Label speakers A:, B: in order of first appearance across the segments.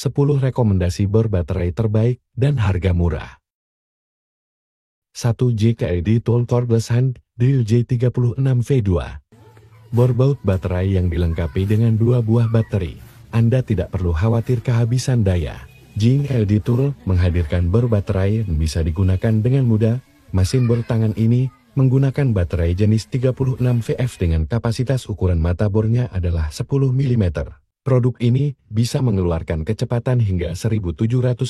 A: 10 rekomendasi bor baterai terbaik dan harga murah. 1. JKD Tool Cordless Hand Drill J36V2. Bor baut baterai yang dilengkapi dengan 2 buah baterai. Anda tidak perlu khawatir kehabisan daya. JKD Tool menghadirkan bor baterai yang bisa digunakan dengan mudah. Mesin bor tangan ini menggunakan baterai jenis 36VF dengan kapasitas ukuran mata bornya adalah 10 mm. Produk ini bisa mengeluarkan kecepatan hingga 1750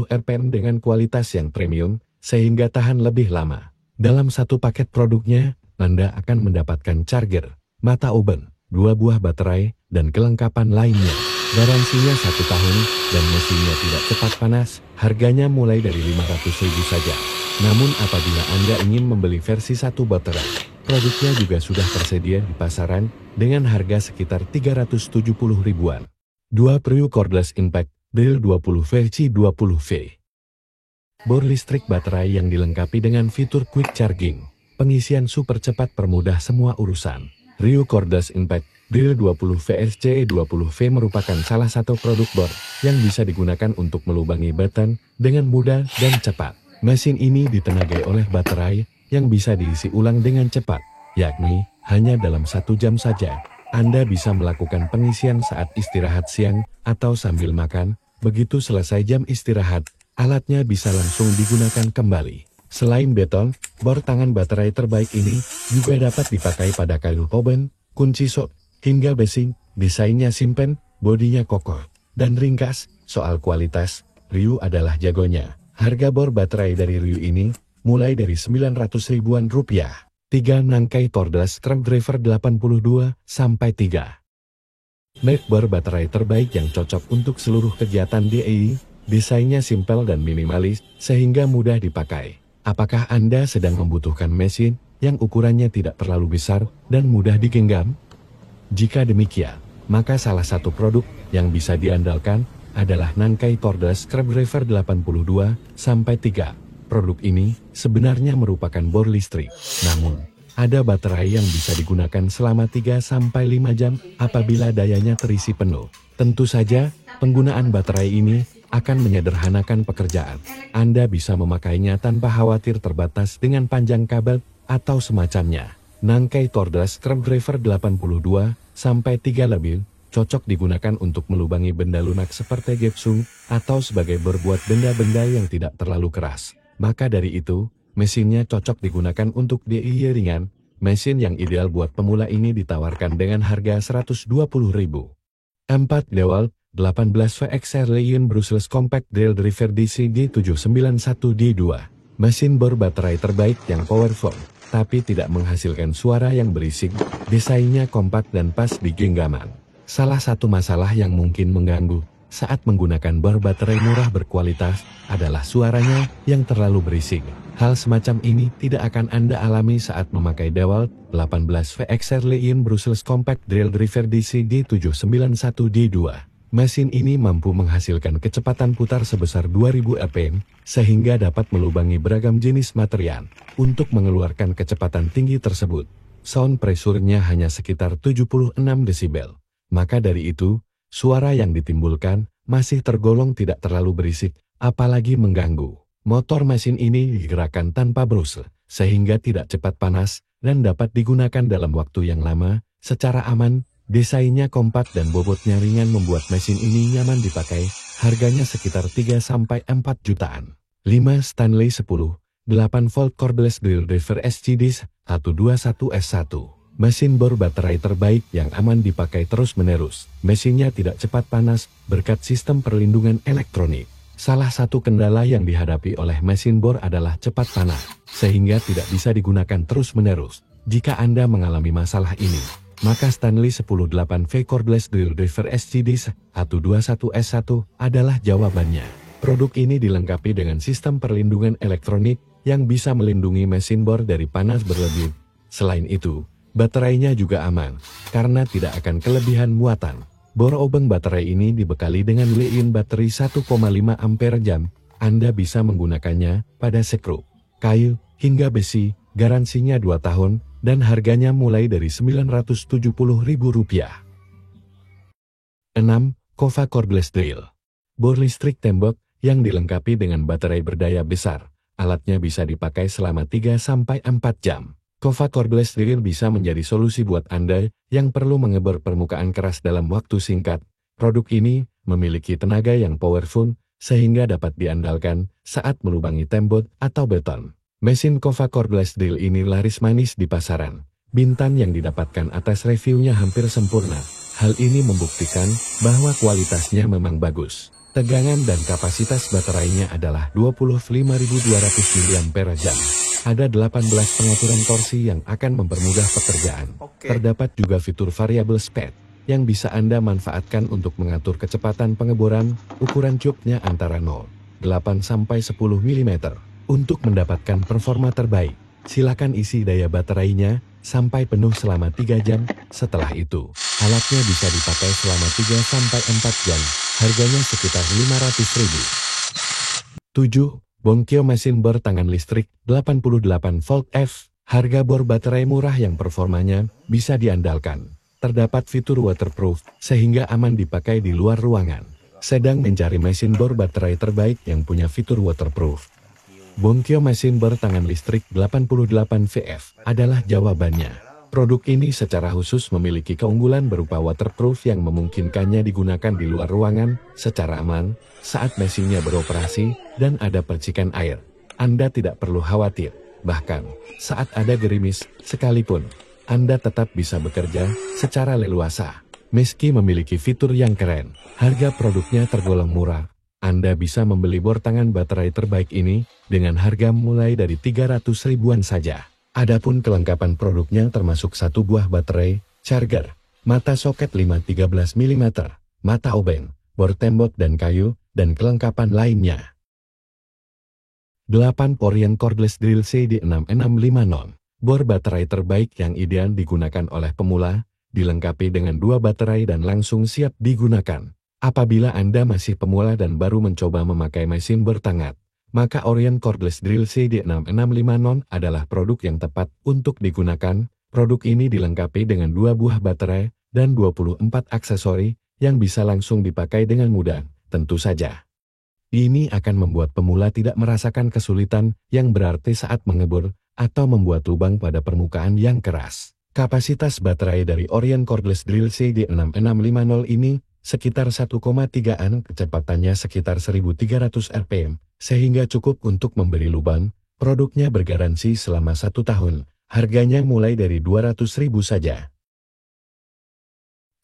A: rpm dengan kualitas yang premium, sehingga tahan lebih lama. Dalam satu paket produknya, Anda akan mendapatkan charger, mata oven, 2 buah baterai, dan kelengkapan lainnya. Garansinya 1 tahun, dan mesinnya tidak cepat panas. Harganya mulai dari 500.000 saja. Namun apabila Anda ingin membeli versi 1 baterai, produknya juga sudah tersedia di pasaran dengan harga sekitar 370 ribuan. 2 Prio Cordless Impact Drill 20 versi 20V. Bor listrik baterai yang dilengkapi dengan fitur Quick Charging. Pengisian super cepat permudah semua urusan. Prio Cordless Impact Drill 20 VSCE20V merupakan salah satu produk bor yang bisa digunakan untuk melubangi batan dengan mudah dan cepat. Mesin ini ditenagai oleh baterai yang bisa diisi ulang dengan cepat, yakni hanya dalam 1 jam saja. Anda bisa melakukan pengisian saat istirahat siang atau sambil makan. Begitu selesai jam istirahat, alatnya bisa langsung digunakan kembali. Selain beton, bor tangan baterai terbaik ini juga dapat dipakai pada kayu oven, kunci sok, hingga basing. Desainnya simpen, bodinya kokoh, dan ringkas. Soal kualitas, Ryu adalah jagonya. Harga bor baterai dari Ryu ini mulai dari 900 ribuan rupiah. 3 Nangkai Cordless Screwdriver 82-3. Merek bor baterai terbaik yang cocok untuk seluruh kegiatan DIY. Desainnya simpel dan minimalis, sehingga mudah dipakai. Apakah Anda sedang membutuhkan mesin yang ukurannya tidak terlalu besar dan mudah digenggam? Jika demikian, maka salah satu produk yang bisa diandalkan adalah Nangkai Cordless Screwdriver 82-3. Produk ini sebenarnya merupakan bor listrik, namun ada baterai yang bisa digunakan selama 3-5 jam apabila dayanya terisi penuh. Tentu saja, penggunaan baterai ini akan menyederhanakan pekerjaan. Anda bisa memakainya tanpa khawatir terbatas dengan panjang kabel atau semacamnya. Nangkai Cordless Screwdriver 82-3 lebih cocok digunakan untuk melubangi benda lunak seperti gepsung atau sebagai berbuat benda-benda yang tidak terlalu keras. Maka dari itu, mesinnya cocok digunakan untuk DIY ringan. Mesin yang ideal buat pemula ini ditawarkan dengan harga 120.000. 4 DeWalt 18VX Lion Brushless Compact Drill Driver DC D791D2. Mesin bor baterai terbaik yang powerful, tapi tidak menghasilkan suara yang berisik. Desainnya kompak dan pas di genggaman. Salah satu masalah yang mungkin mengganggu saat menggunakan bor baterai murah berkualitas adalah suaranya yang terlalu berisik. Hal semacam ini tidak akan Anda alami saat memakai DeWalt 18VX Lion Brushless Compact Drill Driver DC D791D2. Mesin ini mampu menghasilkan kecepatan putar sebesar 2000 rpm, sehingga dapat melubangi beragam jenis material. Untuk mengeluarkan kecepatan tinggi tersebut, sound pressure-nya hanya sekitar 76 desibel. Maka dari itu, suara yang ditimbulkan masih tergolong tidak terlalu berisik, apalagi mengganggu. Motor mesin ini digerakkan tanpa brusle, sehingga tidak cepat panas dan dapat digunakan dalam waktu yang lama, secara aman. Desainnya kompak dan bobotnya ringan membuat mesin ini nyaman dipakai. Harganya sekitar 3-4 jutaan. 5 Stanley 10 8V Cordless Drill Driver SCD 121S1. Mesin bor baterai terbaik yang aman dipakai terus-menerus. Mesinnya tidak cepat panas berkat sistem perlindungan elektronik. Salah satu kendala yang dihadapi oleh mesin bor adalah cepat panas, sehingga tidak bisa digunakan terus-menerus. Jika Anda mengalami masalah ini, maka Stanley 10-8V Cordless Drill Driver SCD 121S1 adalah jawabannya. Produk ini dilengkapi dengan sistem perlindungan elektronik yang bisa melindungi mesin bor dari panas berlebih. Selain itu, baterainya juga aman, karena tidak akan kelebihan muatan. Bor obeng baterai ini dibekali dengan Li-ion baterai 1,5 ampere jam. Anda bisa menggunakannya pada skru, kayu, hingga besi. Garansinya 2 tahun, dan harganya mulai dari Rp970.000. 6. Kova Cordless Drill. Bor listrik tembok yang dilengkapi dengan baterai berdaya besar. Alatnya bisa dipakai selama 3-4 jam. Kova Cordless Drill bisa menjadi solusi buat Anda yang perlu mengebor permukaan keras dalam waktu singkat. Produk ini memiliki tenaga yang powerful sehingga dapat diandalkan saat melubangi tembok atau beton. Mesin Kova Cordless Drill ini laris manis di pasaran. Bintang yang didapatkan atas reviewnya hampir sempurna. Hal ini membuktikan bahwa kualitasnya memang bagus. Tegangan dan kapasitas baterainya adalah 25.200 mAh. Ada 18 pengaturan torsi yang akan mempermudah pekerjaan. Terdapat juga fitur variable speed yang bisa Anda manfaatkan untuk mengatur kecepatan pengeboran. Ukuran cupnya antara 0,8-10 mm. Untuk mendapatkan performa terbaik, silakan isi daya baterainya sampai penuh selama 3 jam. Setelah itu, alatnya bisa dipakai selama 3-4 jam. Harganya sekitar 500.000. 7. Bonkyo mesin bor tangan listrik 88 volt F. Harga bor baterai murah yang performanya bisa diandalkan. Terdapat fitur waterproof sehingga aman dipakai di luar ruangan. Sedang mencari mesin bor baterai terbaik yang punya fitur waterproof? Bonkyo mesin bor tangan listrik 88 VF adalah jawabannya. Produk ini secara khusus memiliki keunggulan berupa waterproof yang memungkinkannya digunakan di luar ruangan secara aman saat mesinnya beroperasi dan ada percikan air. Anda tidak perlu khawatir, bahkan saat ada gerimis sekalipun, Anda tetap bisa bekerja secara leluasa. Meski memiliki fitur yang keren, harga produknya tergolong murah. Anda bisa membeli bor tangan baterai terbaik ini dengan harga mulai dari 300 ribuan saja. Adapun kelengkapan produknya termasuk 1 buah baterai, charger, mata soket 5-13 mm, mata obeng, bor tembok dan kayu, dan kelengkapan lainnya. 8. Orion Cordless Drill CD6650. Bor baterai terbaik yang ideal digunakan oleh pemula, dilengkapi dengan 2 baterai dan langsung siap digunakan. Apabila Anda masih pemula dan baru mencoba memakai mesin bertangan, maka Orion Cordless Drill CD6650 adalah produk yang tepat untuk digunakan. Produk ini dilengkapi dengan 2 buah baterai dan 24 aksesori yang bisa langsung dipakai dengan mudah. Tentu saja, ini akan membuat pemula tidak merasakan kesulitan yang berarti saat mengebor atau membuat lubang pada permukaan yang keras. Kapasitas baterai dari Orion Cordless Drill CD6650 ini sekitar 1,3 kecepatannya sekitar 1300 rpm, sehingga cukup untuk memberi lubang. Produknya bergaransi selama 1 tahun, harganya mulai dari 200.000 saja.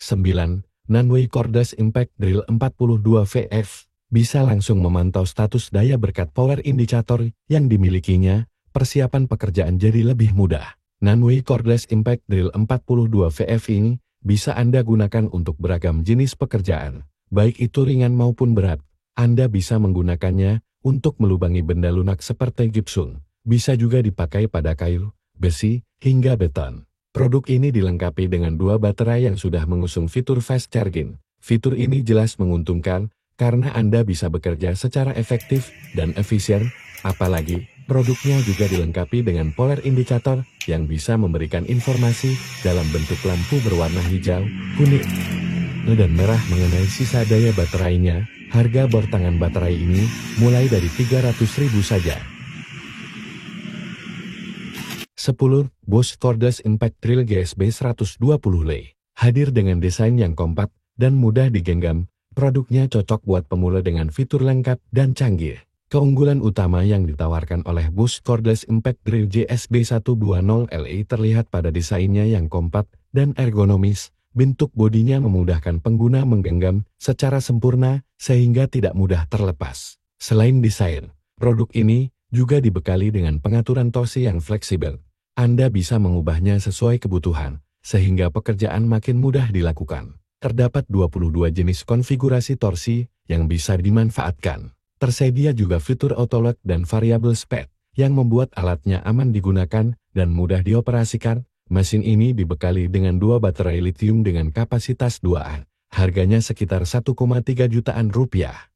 A: 9. Nanway Cordless Impact Drill 42 VF, bisa langsung memantau status daya berkat power indicator yang dimilikinya, persiapan pekerjaan jadi lebih mudah. Nanway Cordless Impact Drill 42 VF ini bisa Anda gunakan untuk beragam jenis pekerjaan, baik itu ringan maupun berat. Anda bisa menggunakannya untuk melubangi benda lunak seperti gipsum, bisa juga dipakai pada kayu, besi, hingga beton. Produk ini dilengkapi dengan 2 baterai yang sudah mengusung fitur fast charging. Fitur ini jelas menguntungkan karena Anda bisa bekerja secara efektif dan efisien, apalagi produknya juga dilengkapi dengan polar indicator yang bisa memberikan informasi dalam bentuk lampu berwarna hijau, kuning, dan merah mengenai sisa daya baterainya. Harga bor tangan baterai ini mulai dari 300.000 saja. 10. Bosch Cordless Impact Drill GSB 120 L. Hadir dengan desain yang kompak dan mudah digenggam, produknya cocok buat pemula dengan fitur lengkap dan canggih. Keunggulan utama yang ditawarkan oleh Bosch Cordless Impact Drill GSB 120 Li terlihat pada desainnya yang kompak dan ergonomis. Bentuk bodinya memudahkan pengguna menggenggam secara sempurna sehingga tidak mudah terlepas. Selain desain, produk ini juga dibekali dengan pengaturan torsi yang fleksibel. Anda bisa mengubahnya sesuai kebutuhan, sehingga pekerjaan makin mudah dilakukan. Terdapat 22 jenis konfigurasi torsi yang bisa dimanfaatkan. Tersedia juga fitur autolock dan variable speed yang membuat alatnya aman digunakan dan mudah dioperasikan. Mesin ini dibekali dengan 2 baterai lithium dengan kapasitas 2A. Harganya sekitar 1,3 jutaan rupiah.